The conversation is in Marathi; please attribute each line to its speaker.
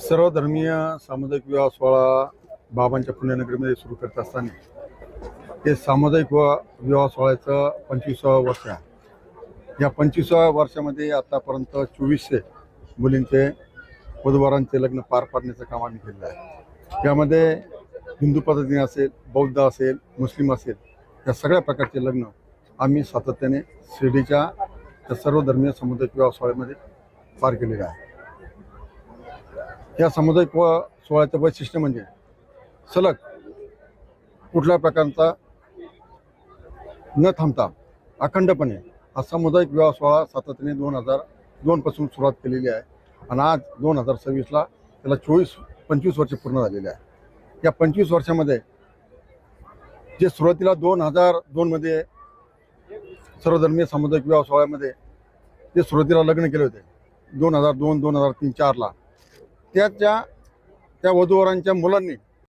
Speaker 1: सर्वधर्मीय सामुदायिक विवाह सोहळा बाबांच्या पुण्यनगरीमध्ये सुरू करत असताना हे सामुदायिक विवाह सोहळ्याचं 25वं वर्ष आहे। या 25व्या वर्षामध्ये आतापर्यंत 2400 मुलींचे वधूवरांचे लग्न पार पाडण्याचं काम आम्ही केलेलं आहे। यामध्ये हिंदू पद्धतीने असेल, बौद्ध असेल, मुस्लिम असेल, या सगळ्या प्रकारचे लग्न आम्ही सातत्याने शिर्डीच्या त्या सर्वधर्मीय सामुदायिक विवाह सोहळ्यामध्ये पार केलेले आहे। या सामुदायिक सोहळ्याचं वैशिष्ट्य म्हणजे सलग कुठल्या प्रकारचा न थांबता अखंडपणे हा सामुदायिक विवाह सोहळा सातत्याने 2002 पासून सुरुवात केलेली आहे आणि आज 2026ला त्याला 25 वर्ष पूर्ण झालेले आहे। या 25 वर्षामध्ये जे सुरुवातीला 2002 मध्ये सर्वधर्मीय सामुदायिक विवाह सोहळ्यामध्ये जे सुरुवातीला लग्न केले होते 2002, 2003, 2004ला त्या वधूवरांच्या मुलांनी